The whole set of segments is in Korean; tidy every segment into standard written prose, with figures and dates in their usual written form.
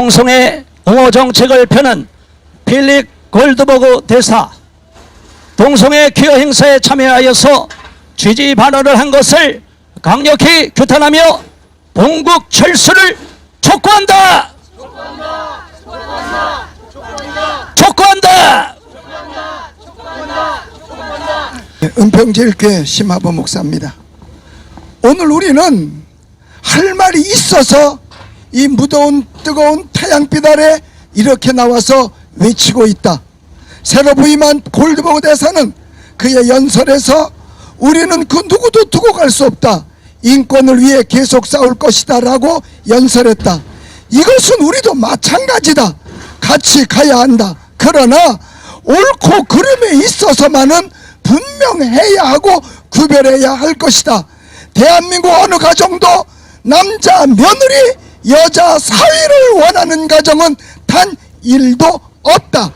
동성애 옹호 정책을 펴는 필립 골드버그 대사, 동성애 기여 행사에 참여하여서 지지 발언을 한 것을 강력히 규탄하며 본국 철수를 촉구한다. 촉구한다. 은평제일교회 심화보 목사입니다. 오늘 우리는 할 말이 있어서 이 무더운 뜨거운 태양빛 아래 이렇게 나와서 외치고 있다. 새로 부임한 골드버그 대사는 그의 연설에서 우리는 그 누구도 두고 갈 수 없다, 인권을 위해 계속 싸울 것이다 라고 연설했다. 이것은 우리도 마찬가지다. 같이 가야 한다. 그러나 옳고 그름에 있어서만은 분명해야 하고 구별해야 할 것이다. 대한민국 어느 가정도 남자 며느리 여자 사위를 원하는 가정은 단 1도 없다.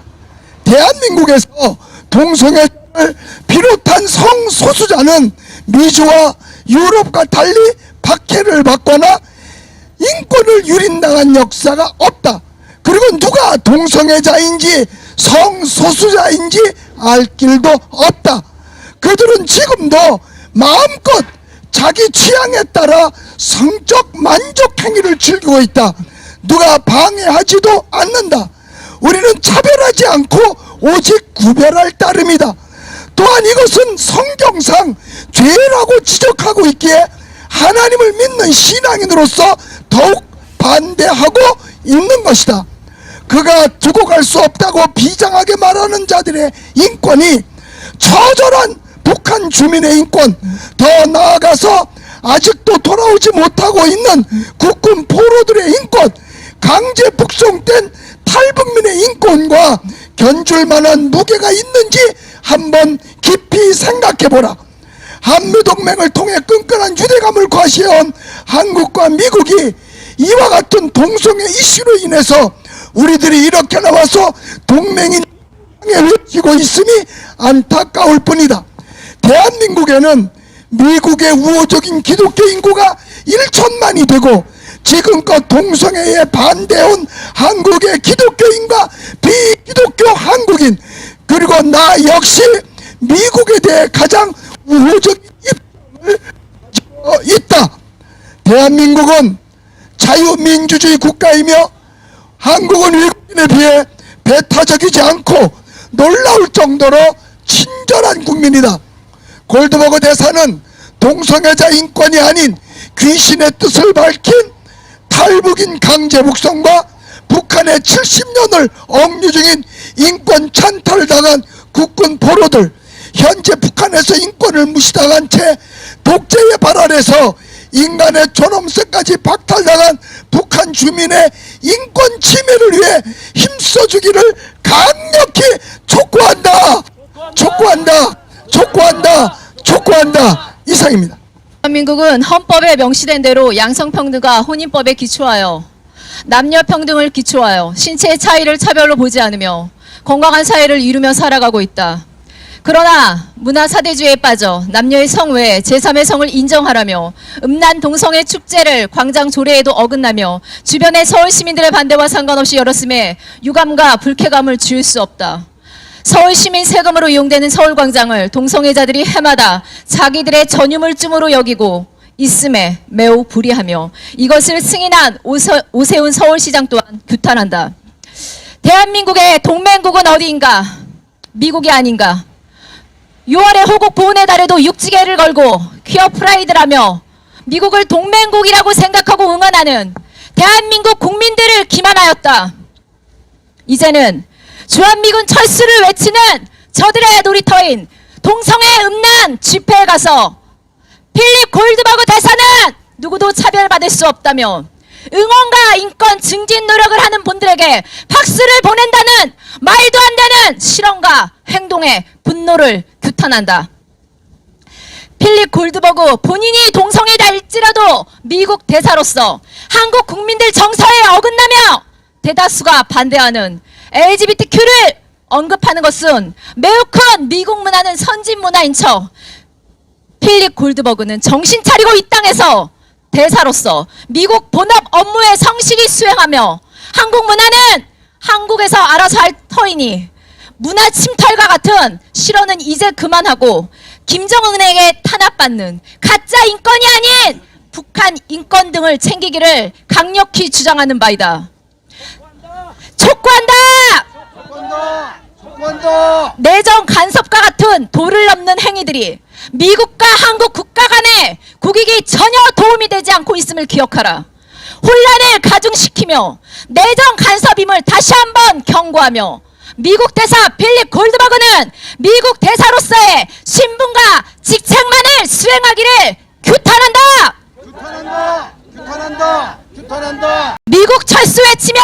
대한민국에서 동성애를 비롯한 성소수자는 미주와 유럽과 달리 박해를 받거나 인권을 유린당한 역사가 없다. 그리고 누가 동성애자인지 성소수자인지 알 길도 없다. 그들은 지금도 마음껏 자기 취향에 따라 성적 만족 행위를 즐기고 있다. 누가 방해하지도 않는다. 우리는 차별하지 않고 오직 구별할 따름이다. 또한 이것은 성경상 죄라고 지적하고 있기에 하나님을 믿는 신앙인으로서 더욱 반대하고 있는 것이다. 그가 두고 갈 수 없다고 비장하게 말하는 자들의 인권이 처절한 북한 주민의 인권, 더 나아가서 아직도 돌아오지 못하고 있는 국군 포로들의 인권, 강제 북송된 탈북민의 인권과 견줄 만한 무게가 있는지 한번 깊이 생각해보라. 한미동맹을 통해 끈끈한 유대감을 과시해온 한국과 미국이 이와 같은 동성애 이슈로 인해서 우리들이 이렇게 나와서 동맹인 외치고 있음이 안타까울 뿐이다. 대한민국에는 미국의 우호적인 기독교 인구가 1천만이 되고 지금껏 동성애에 반대해온 한국의 기독교인과 비기독교 한국인, 그리고 나 역시 미국에 대해 가장 우호적인 입장을 가지고 있다. 대한민국은 자유민주주의 국가이며 한국은 외국인에 비해 배타적이지 않고 놀라울 정도로 친절한 국민이다. 골드버그 대사는 동성애자 인권이 아닌 귀신의 뜻을 밝힌 탈북인 강제 북송과 북한의 70년을 억류 중인 인권 찬탈당한 국군 포로들, 현재 북한에서 인권을 무시당한 채 독재의 발 아래서 인간의 존엄성까지 박탈당한 북한 주민의 인권 침해를 위해 힘써주기를 강력히 촉구한다. 촉구한다. 촉구한다. 촉구한다. 이상입니다. 대한민국은 헌법에 명시된 대로 양성평등과 혼인법에 기초하여 남녀평등을 기초하여 신체의 차이를 차별로 보지 않으며 건강한 사회를 이루며 살아가고 있다. 그러나 문화사대주의에 빠져 남녀의 성 외에 제3의 성을 인정하라며 음란 동성애 축제를 광장 조례에도 어긋나며 주변의 서울 시민들의 반대와 상관없이 열었음에 유감과 불쾌감을 지울 수 없다. 서울 시민 세금으로 이용되는 서울광장을 동성애자들이 해마다 자기들의 전유물쯤으로 여기고 있음에 매우 불이하며 이것을 승인한 오세훈 서울시장 또한 규탄한다. 대한민국의 동맹국은 어디인가? 미국이 아닌가? 6월에 호국 보훈의 달에도 육지계를 걸고 퀴어 프라이드라며 미국을 동맹국이라고 생각하고 응원하는 대한민국 국민들을 기만하였다. 이제는 주한미군 철수를 외치는 저들의 놀이터인 동성애 음란 집회에 가서 필립 골드버그 대사는 누구도 차별받을 수 없다며 응원과 인권 증진 노력을 하는 분들에게 박수를 보낸다는 말도 안 되는 실언과 행동에 분노를 규탄한다. 필립 골드버그 본인이 동성애자일지라도 미국 대사로서 한국 국민들 정서에 어긋나며 대다수가 반대하는 LGBTQ를 언급하는 것은 매우 큰 미국 문화는 선진 문화인 척 필립 골드버그는 정신 차리고 이 땅에서 대사로서 미국 본업 업무에 성실히 수행하며 한국 문화는 한국에서 알아서 할 터이니 문화 침탈과 같은 실언은 이제 그만하고 김정은에게 탄압받는 가짜 인권이 아닌 북한 인권 등을 챙기기를 강력히 주장하는 바이다. 촉구한다! 내정 간섭과 같은 도를 넘는 행위들이 미국과 한국 국가 간의 국익이 전혀 도움이 되지 않고 있음을 기억하라. 혼란을 가중시키며 내정 간섭임을 다시 한번 경고하며 미국 대사 필립 골드버그는 미국 대사로서의 신분과 직책만을 수행하기를 규탄한다. 미국 철수 외치며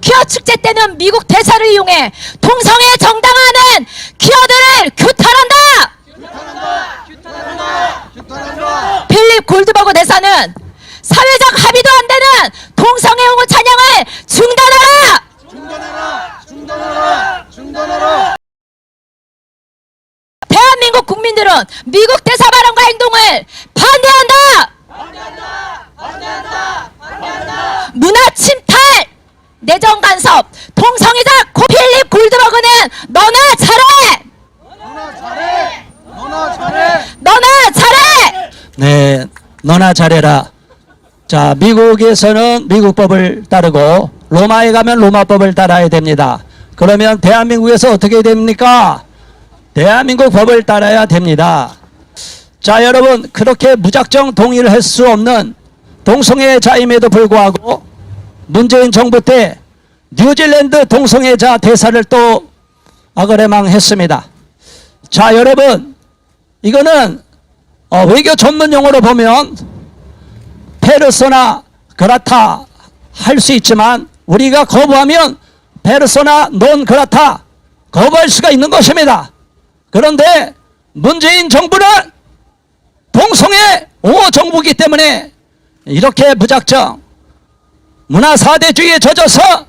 퀴어 축제 때는 미국 대사를 이용해 동성애 정당화하는 퀴어들을 규탄한다. 필립 골드버그 대사는 사회적 합의도 안 되는 동성애 옹호 찬양을 중단하라. 대한민국 국민들은 미국 대사 발언과 행동을 반대한다. 문화 침탈, 내정 간섭, 동성애자 필립 골드버그는 너나 잘해. 너나 잘해. 네, 너나 잘해라. 자, 미국에서는 미국 법을 따르고 로마에 가면 로마 법을 따라야 됩니다. 그러면 대한민국에서 어떻게 됩니까? 대한민국 법을 따라야 됩니다. 자, 여러분, 그렇게 무작정 동의를 할 수 없는 동성애자임에도 불구하고 문재인 정부 때 뉴질랜드 동성애자 대사를 또 악을해망했습니다. 자, 여러분, 이거는 외교 전문 용어로 보면 페르소나 그라타 할 수 있지만 우리가 거부하면 페르소나 논 그라타 거부할 수가 있는 것입니다. 그런데 문재인 정부는 동성애 옹호 정부이기 때문에 이렇게 무작정 문화 사대주의에 젖어서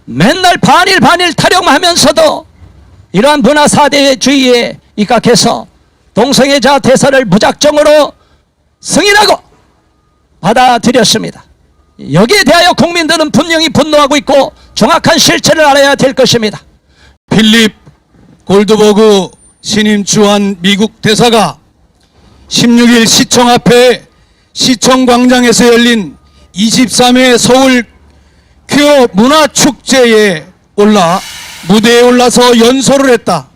맨날 반일 타령하면서도 이러한 문화 사대주의에 입각해서 동성애자 대사를 무작정으로 승인하고 받아들였습니다. 여기에 대하여 국민들은 분명히 분노하고 있고 정확한 실체를 알아야 될 것입니다. 필립 골드버그 신임 주한 미국 대사가 16일 시청 앞에 시청광장에서 열린 23회 서울 퀴어 문화축제에 올라 무대에 올라서 연설을 했다.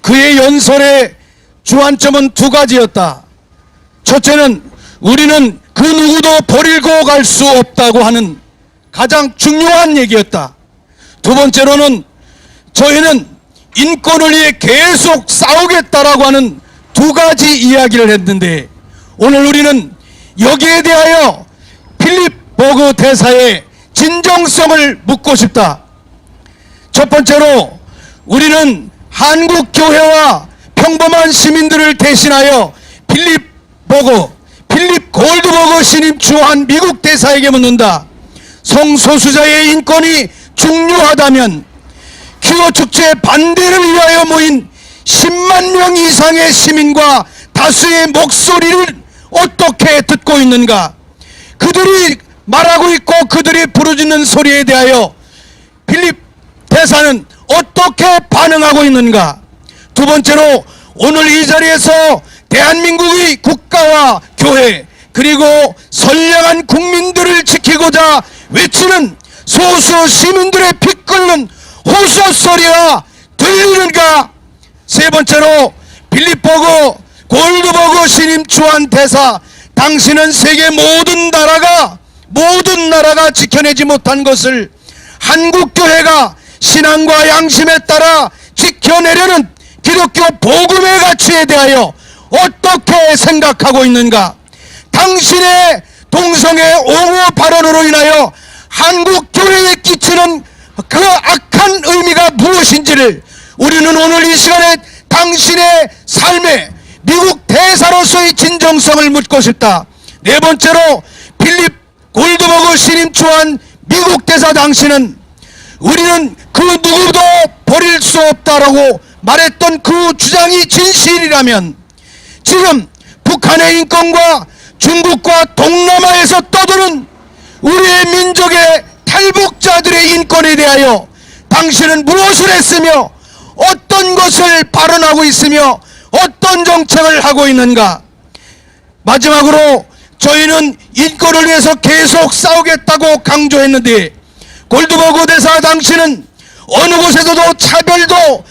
그의 연설의 주안점은 두 가지였다. 첫째는 우리는 그 누구도 버리고 갈 수 없다고 하는 가장 중요한 얘기였다. 두 번째로는 저희는 인권을 위해 계속 싸우겠다라고 하는 두 가지 이야기를 했는데 오늘 우리는 여기에 대하여 필립 버그 대사의 진정성을 묻고 싶다. 첫 번째로 우리는 한국 교회와 평범한 시민들을 대신하여 필립 골드버그 신임 주한 미국 대사에게 묻는다. 성소수자의 인권이 중요하다면 퀴어 축제 반대를 위하여 모인 10만 명 이상의 시민과 다수의 목소리를 어떻게 듣고 있는가? 그들이 말하고 있고 그들이 부르짖는 소리에 대하여 필립 대사는 어떻게 반응하고 있는가? 두 번째로 오늘 이 자리에서 대한민국의 국가와 교회 그리고 선량한 국민들을 지키고자 외치는 소수 시민들의 피 끓는 호소소리가 들리는가? 세 번째로 필립 골드버그 신임 주한 대사, 당신은 세계 모든 나라가 지켜내지 못한 것을 한국교회가 신앙과 양심에 따라 지켜내려는 기독교 복음의 가치에 대하여 어떻게 생각하고 있는가? 당신의 동성애 옹호 발언으로 인하여 한국교회에 끼치는 그 악한 의미가 무엇인지를 우리는 오늘 이 시간에 당신의 삶에 미국 대사로서의 진정성을 묻고 싶다. 네 번째로 필립 골드버그 신임 주한 미국 대사, 당신은 우리는 그 누구도 버릴 수 없다라고 말했던 그 주장이 진실이라면 지금 북한의 인권과 중국과 동남아에서 떠도는 우리의 민족의 대하여 당신은 무엇을 했으며 어떤 것을 발언하고 있으며 어떤 정책을 하고 있는가? 마지막으로 저희는 인권을 위해서 계속 싸우겠다고 강조했는데 골드버그 대사 당신은 어느 곳에서도 차별도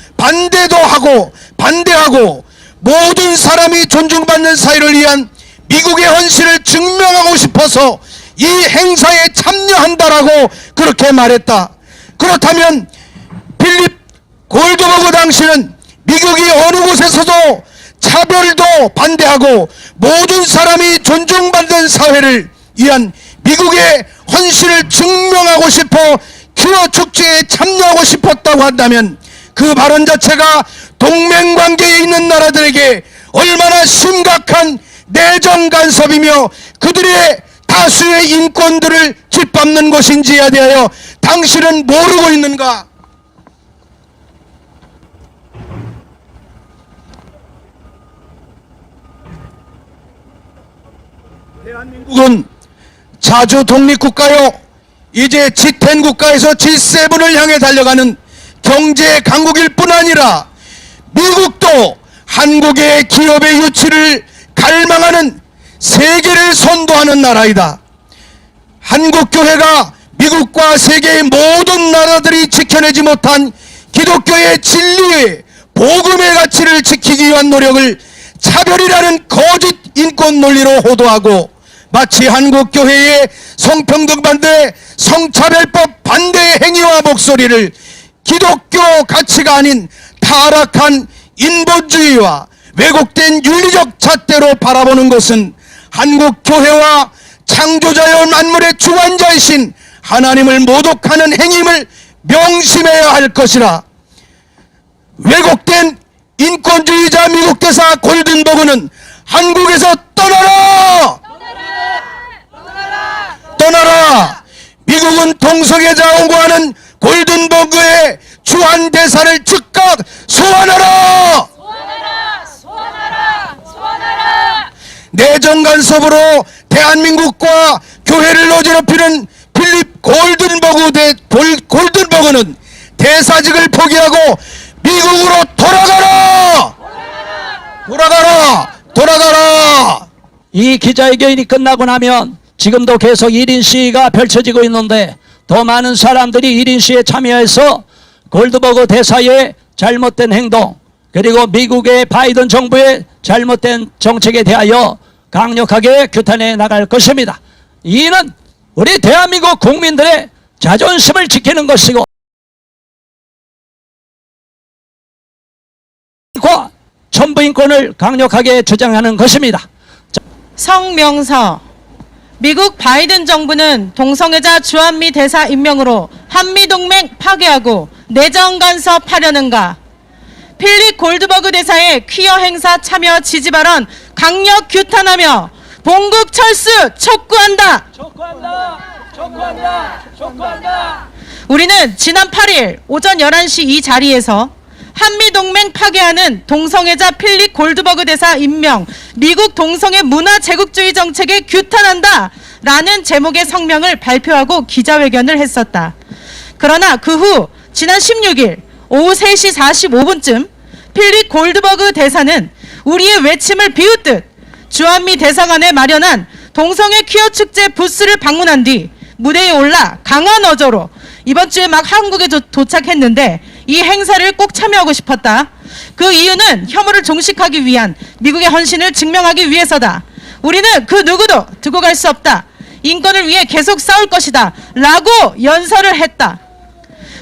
반대하고 모든 사람이 존중받는 사회를 위한 미국의 헌신을 증명하고 싶어서 이 행사에 참여한다라고 그렇게 말했다. 그렇다면 필립 골드버그 당신은 미국이 어느 곳에서도 차별도 반대하고 모든 사람이 존중받는 사회를 위한 미국의 헌신을 증명하고 싶어 큐어 축제에 참여하고 싶었다고 한다면 그 발언 자체가 동맹관계에 있는 나라들에게 얼마나 심각한 내정 간섭이며 그들의 다수의 인권들을 짓밟는 것인지에 대하여 당신은 모르고 있는가? 대한민국은 자주 독립국가요, 이제 G10 국가에서 G7을 향해 달려가는 경제 강국일 뿐 아니라 미국도 한국의 기업의 유치를 갈망하는 세계를 선도하는 나라이다. 한국교회가 미국과 세계의 모든 나라들이 지켜내지 못한 기독교의 진리의 복음의 가치를 지키기 위한 노력을 차별이라는 거짓 인권 논리로 호도하고 마치 한국교회의 성평등 반대, 성차별법 반대의 행위와 목소리를 기독교 가치가 아닌 타락한 인본주의와 왜곡된 윤리적 잣대로 바라보는 것은 한국교회와 창조자여 만물의 주관자이신 하나님을 모독하는 행위임을 명심해야 할 것이라. 왜곡된 인권주의자 미국 대사 골든버그는 한국에서 떠나라! 떠나라! 미국은 동성애자 옹호하는 골든버그의 주한 대사를 즉각 소환하라! 내정 간섭으로 대한민국과 교회를 어지럽히는 필립 골든버그는 대사직을 포기하고 미국으로 돌아가라! 돌아가라! 이 기자회견이 끝나고 나면 지금도 계속 1인 시위가 펼쳐지고 있는데 더 많은 사람들이 1인 시위에 참여해서 골드버그 대사의 잘못된 행동 그리고 미국의 바이든 정부의 잘못된 정책에 대하여 강력하게 규탄해 나갈 것입니다. 이는 우리 대한민국 국민들의 자존심을 지키는 것이고 천부인권을 강력하게 주장하는 것입니다. 성명서. 미국 바이든 정부는 동성애자 주한미 대사 임명으로 한미동맹 파괴하고 내정 간섭하려는가? 필립 골드버그 대사의 퀴어 행사 참여 지지 발언 강력 규탄하며 본국 철수 촉구한다. 우리는 지난 8일 오전 11시 이 자리에서 한미동맹 파괴하는 동성애자 필립 골드버그 대사 임명, 미국 동성애 문화 제국주의 정책에 규탄한다 라는 제목의 성명을 발표하고 기자회견을 했었다. 그러나 그 후 지난 16일 오후 3시 45분쯤 필립 골드버그 대사는 우리의 외침을 비웃듯 주한미 대사관에 마련한 동성애 퀴어 축제 부스를 방문한 뒤 무대에 올라 강한 어조로 이번 주에 막 한국에 도착했는데 이 행사를 꼭 참여하고 싶었다. 그 이유는 혐오를 종식하기 위한 미국의 헌신을 증명하기 위해서다. 우리는 그 누구도 두고 갈 수 없다. 인권을 위해 계속 싸울 것이다. 라고 연설을 했다.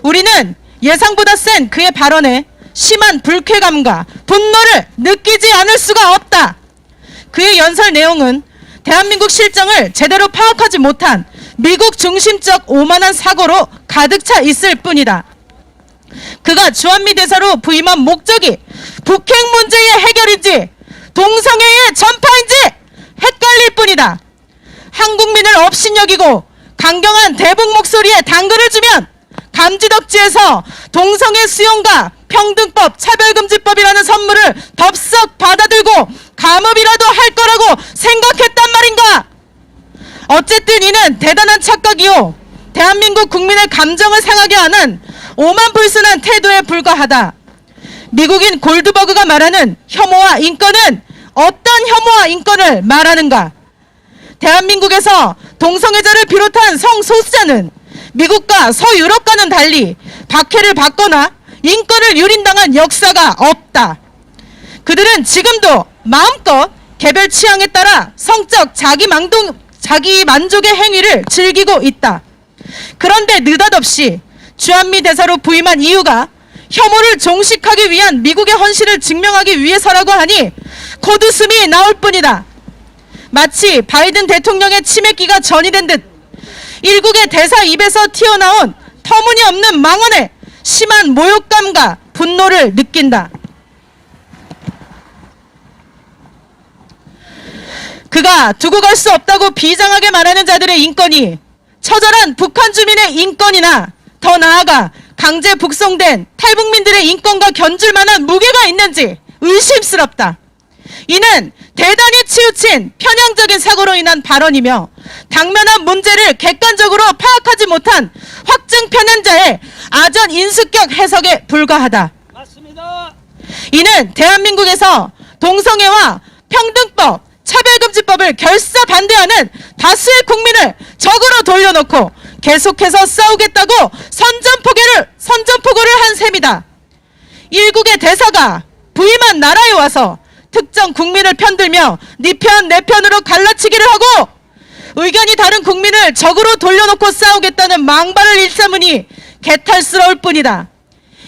우리는 예상보다 센 그의 발언에 심한 불쾌감과 분노를 느끼지 않을 수가 없다. 그의 연설 내용은 대한민국 실정을 제대로 파악하지 못한 미국 중심적 오만한 사고로 가득 차 있을 뿐이다. 그가 주한미 대사로 부임한 목적이 북핵 문제의 해결인지 동성애의 전파인지 헷갈릴 뿐이다. 한국민을 업신여기고 강경한 대북 목소리에 당근을 주면 감지덕지에서 동성애 수용과 평등법, 차별금지법이라는 선물을 덥석 받아들고 감업이라도 할 거라고 생각했단 말인가? 어쨌든 이는 대단한 착각이요. 대한민국 국민의 감정을 상하게 하는 오만불순한 태도에 불과하다. 미국인 골드버그가 말하는 혐오와 인권은 어떤 혐오와 인권을 말하는가? 대한민국에서 동성애자를 비롯한 성소수자는 미국과 서유럽과는 달리 박해를 받거나 인권을 유린당한 역사가 없다. 그들은 지금도 마음껏 개별 취향에 따라 성적 자기만족의 행위를 즐기고 있다. 그런데 느닷없이 주한미 대사로 부임한 이유가 혐오를 종식하기 위한 미국의 헌신을 증명하기 위해서라고 하니 콧웃음이 나올 뿐이다. 마치 바이든 대통령의 치맥기가 전이된 듯 일국의 대사 입에서 튀어나온 터무니없는 망언에 심한 모욕감과 분노를 느낀다. 그가 두고 갈 수 없다고 비장하게 말하는 자들의 인권이 처절한 북한 주민의 인권이나 더 나아가 강제 북송된 탈북민들의 인권과 견줄 만한 무게가 있는지 의심스럽다. 이는 대단히 치우친 편향적인 사고로 인한 발언이며 당면한 문제를 객관적으로 파악하지 못한 확증 편향자의 아전 인수격 해석에 불과하다. 맞습니다. 이는 대한민국에서 동성애와 평등법, 차별금지법을 결사 반대하는 다수의 국민을 적으로 돌려놓고 계속해서 싸우겠다고 선전포고를 한 셈이다. 일국의 대사가 부임한 나라에 와서 특정 국민을 편들며 네 편 내 편으로 갈라치기를 하고 의견이 다른 국민을 적으로 돌려놓고 싸우겠다는 망발을 일삼으니 개탈스러울 뿐이다.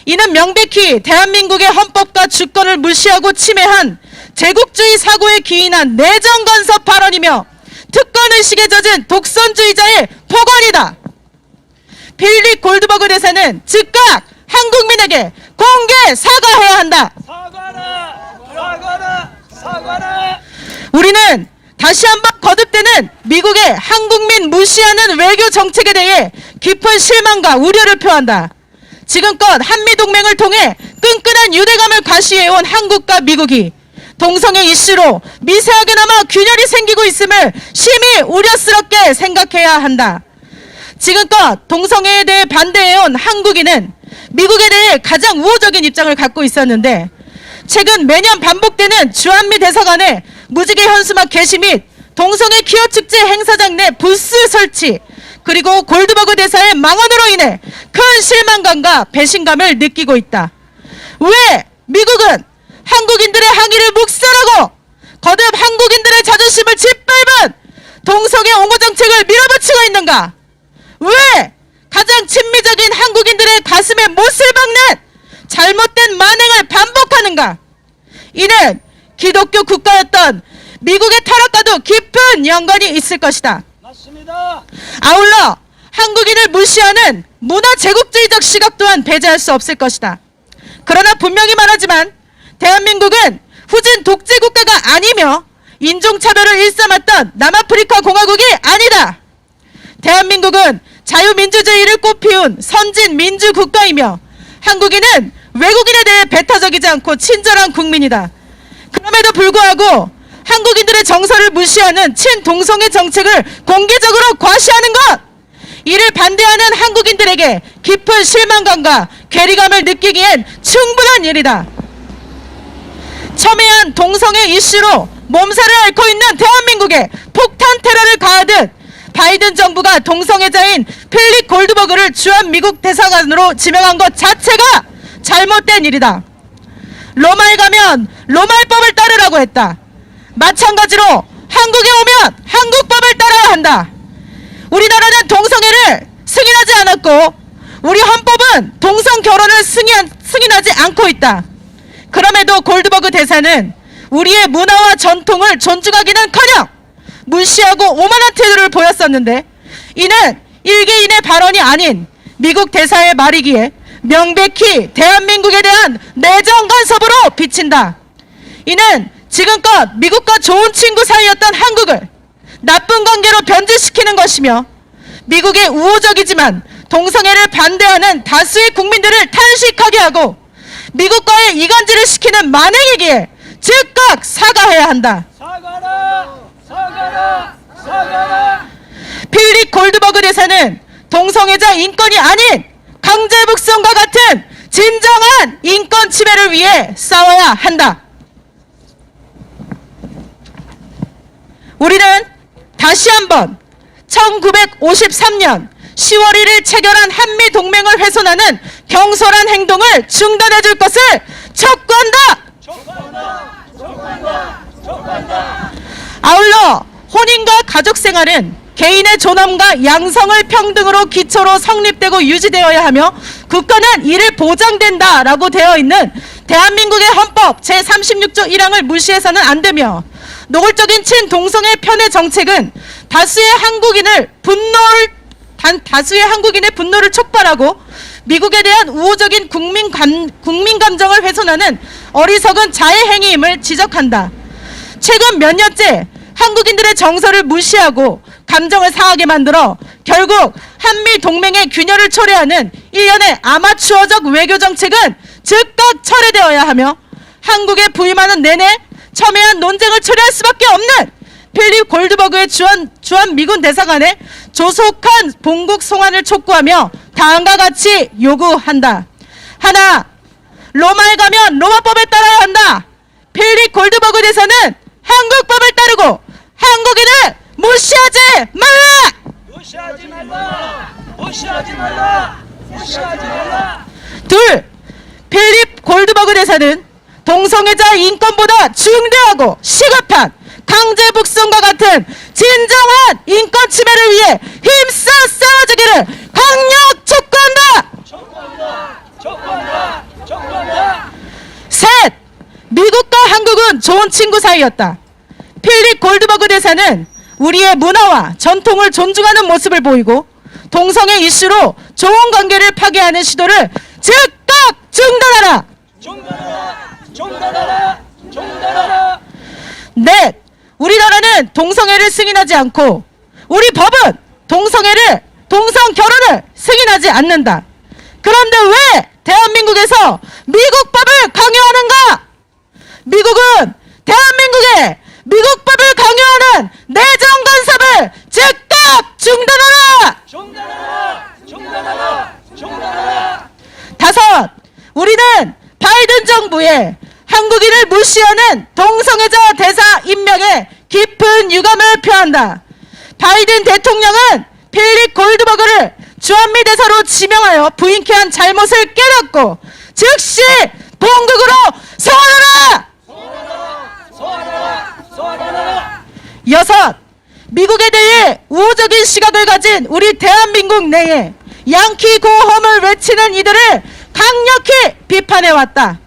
이는 명백히 대한민국의 헌법과 주권을 무시하고 침해한 제국주의 사고에 기인한 내정간섭 발언이며 특권의식에 젖은 독선주의자의 폭언이다. 필립 골드버그 대사는 즉각 한국민에게 공개 사과해야 한다. 사과라. 우리는 다시 한번 거듭되는 미국의 한국민 무시하는 외교 정책에 대해 깊은 실망과 우려를 표한다. 지금껏 한미동맹을 통해 끈끈한 유대감을 과시해온 한국과 미국이 동성애 이슈로 미세하게나마 균열이 생기고 있음을 심히 우려스럽게 생각해야 한다. 지금껏 동성애에 대해 반대해온 한국인은 미국에 대해 가장 우호적인 입장을 갖고 있었는데 최근 매년 반복되는 주한미 대사관의 무지개 현수막 게시 및 동성애 퀴어 축제 행사장 내 부스 설치 그리고 골드버그 대사의 망언으로 인해 큰 실망감과 배신감을 느끼고 있다. 왜 미국은 한국인들의 항의를 묵살하고 거듭 한국인들의 자존심을 짓밟은 동성애 옹호 정책을 밀어붙이고 있는가? 왜 가장 친미적인 한국인들의 가슴에 못을 박는 잘못된 만행을 반복하는가? 이는 기독교 국가였던 미국의 타락과도 깊은 연관이 있을 것이다. 맞습니다. 아울러 한국인을 무시하는 문화 제국주의적 시각 또한 배제할 수 없을 것이다. 그러나 분명히 말하지만 대한민국은 후진 독재국가가 아니며 인종차별을 일삼았던 남아프리카 공화국이 아니다. 대한민국은 자유민주주의를 꽃피운 선진 민주국가이며 한국인은 외국인에 대해 배타적이지 않고 친절한 국민이다. 그럼에도 불구하고 한국인들의 정서를 무시하는 친동성애 정책을 공개적으로 과시하는 것! 이를 반대하는 한국인들에게 깊은 실망감과 괴리감을 느끼기엔 충분한 일이다. 첨예한 동성애 이슈로 몸살을 앓고 있는 대한민국에 폭탄 테러를 가하듯 바이든 정부가 동성애자인 필립 골드버그를 주한미국 대사관으로 지명한 것 자체가 잘못된 일이다. 로마에 가면 로마법을 따르라고 했다. 마찬가지로 한국에 오면 한국법을 따라야 한다. 우리나라는 동성애를 승인하지 않았고 우리 헌법은 동성 결혼을 승인하지 않고 있다. 그럼에도 골드버그 대사는 우리의 문화와 전통을 존중하기는커녕 무시하고 오만한 태도를 보였었는데 이는 일개인의 발언이 아닌 미국 대사의 말이기에 명백히 대한민국에 대한 내정 간섭으로 비친다. 이는 지금껏 미국과 좋은 친구 사이였던 한국을 나쁜 관계로 변질시키는 것이며 미국의 우호적이지만 동성애를 반대하는 다수의 국민들을 탄식하게 하고 미국과의 이간질을 시키는 만행이기에 즉각 사과해야 한다. 사과라. 필립 골드버그 대사는 동성애자 인권이 아닌 강제북송과 같은 진정한 인권 침해를 위해 싸워야 한다. 우리는 다시 한번 1953년 10월 1일 체결한 한미동맹을 훼손하는 경솔한 행동을 중단해 줄 것을 촉구한다. 아울러 혼인과 가족생활은 개인의 존엄과 양성을 평등으로 기초로 성립되고 유지되어야 하며 국가는 이를 보장된다라고 되어 있는 대한민국의 헌법 제36조 1항을 무시해서는 안 되며 노골적인 친동성애 편의 정책은 다수의 한국인의 분노를 촉발하고 미국에 대한 우호적인 국민 감정을 훼손하는 어리석은 자해 행위임을 지적한다. 최근 몇 년째 한국인들의 정서를 무시하고 감정을 상하게 만들어 결국 한미 동맹의 균열을 초래하는 일련의 아마추어적 외교 정책은 즉각 철회되어야 하며 한국에 부임하는 내내 첨예한 논쟁을 초래할 수밖에 없는 필립 골드버그의 주한 미군 대사관의 조속한 본국 송환을 촉구하며 다음과 같이 요구한다. 하나, 로마에 가면 로마법에 따라야 한다. 필립 골드버그 대사는 한국법을 따르고 한국인을 무시하지 말라! 무시하지 말라! 무시하지 말라! 무시하지 말라! 둘, 필립 골드버그 대사는 동성애자 인권보다 중대하고 시급한 강제북송과 같은 진정한 인권 침해를 위해 힘써 싸워주기를 강력 촉구한다! 촉구한다! 셋, 미국과 한국은 좋은 친구 사이였다. 필립 골드버그 대사는 우리의 문화와 전통을 존중하는 모습을 보이고 동성애 이슈로 좋은 관계를 파괴하는 시도를 즉각 중단하라! 중단하라! 넷, 우리나라는 동성애를 승인하지 않고 우리 법은 동성 결혼을 승인하지 않는다. 그런데 왜 대한민국에서 미국 법을 강요하는가? 미국은 대한민국에 미국 법을 강요하는 내정 간섭을 즉각 중단하라! 다섯, 우리는 바이든 정부의 한국인을 무시하는 동성애자 대사 임명에 깊은 유감을 표한다. 바이든 대통령은 필립 골드버그를 주한미 대사로 지명하여 부인케 한 잘못을 깨닫고 즉시 본국으로 소환하라! 여섯, 미국에 대해 우호적인 시각을 가진 우리 대한민국 내에 양키 고홈을 외치는 이들을 강력히 비판해왔다.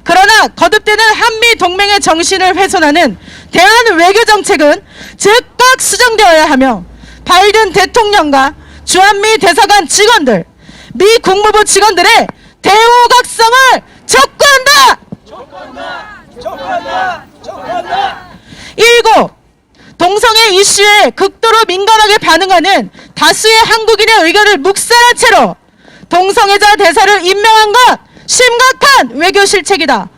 그러나 거듭되는 한미 동맹의 정신을 훼손하는 대한 외교 정책은 즉각 수정되어야 하며 바이든 대통령과 주한미 대사관 직원들, 미 국무부 직원들의 대우각성을 촉구한다! 일곱, 동성애 이슈에 극도로 민감하게 반응하는 다수의 한국인의 의견을 묵살한 채로 동성애자 대사를 임명한 것 심각한 외교 실책이다.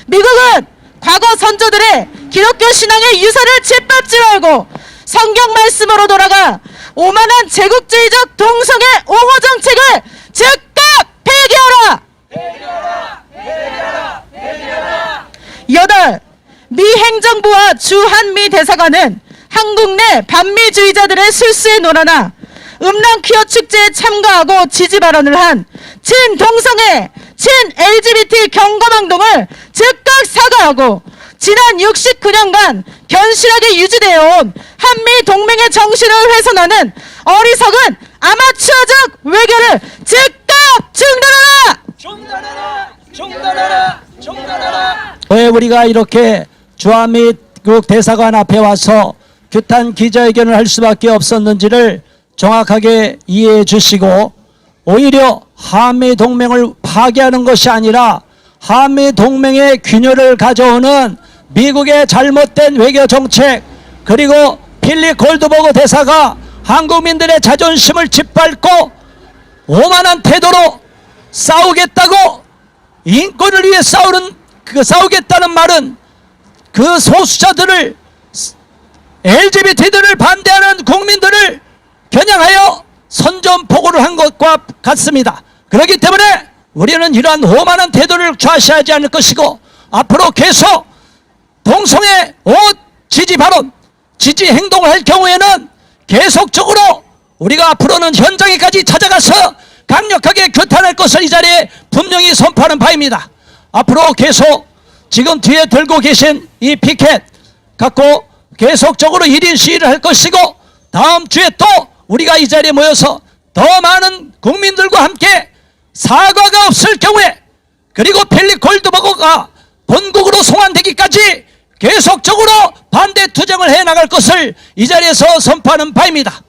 미국은 과거 선조들의 기독교 신앙의 유산을 짓밟지 말고 성경 말씀으로 돌아가 오만한 제국주의적 동성애 옹호 정책을 즉각 폐기하라! 여덟, 미 행정부와 주한미 대사관은 한국 내 반미주의자들의 술수에 놀아나 음란 퀴어 축제에 참가하고 지지 발언을 한 친동성애, 친-LGBT 경고망동을 즉각 사과하고 지난 69년간 견실하게 유지되어 온 한미 동맹의 정신을 훼손하는 어리석은 아마추어적 외교를 즉각 중단하라! 왜 우리가 이렇게 주한미국 대사관 앞에 와서 규탄 기자회견을 할 수밖에 없었는지를 정확하게 이해해 주시고 오히려 한미동맹을 파괴하는 것이 아니라 한미동맹의 균열을 가져오는 미국의 잘못된 외교 정책 그리고 필립 골드버그 대사가 한국민들의 자존심을 짓밟고 오만한 태도로 싸우겠다고 인권을 위해 싸우겠다는 말은 그 소수자들을 LGBT들을 반대하는 국민들을 겨냥하여 선전포고를 한 것과 같습니다. 그렇기 때문에 우리는 이러한 오만한 태도를 좌시하지 않을 것이고 앞으로 계속 동성애 지지 발언, 지지 행동을 할 경우에는 계속적으로 우리가 앞으로는 현장에까지 찾아가서 강력하게 규탄할 것을 이 자리에 분명히 선포하는 바입니다. 앞으로 계속 지금 뒤에 들고 계신 이 피켓 갖고 계속적으로 1인 시위를 할 것이고 다음 주에 또 우리가 이 자리에 모여서 더 많은 국민들과 함께 사과가 없을 경우에 그리고 필립 골드버거가 본국으로 송환되기까지 계속적으로 반대 투쟁을 해나갈 것을 이 자리에서 선포하는 바입니다.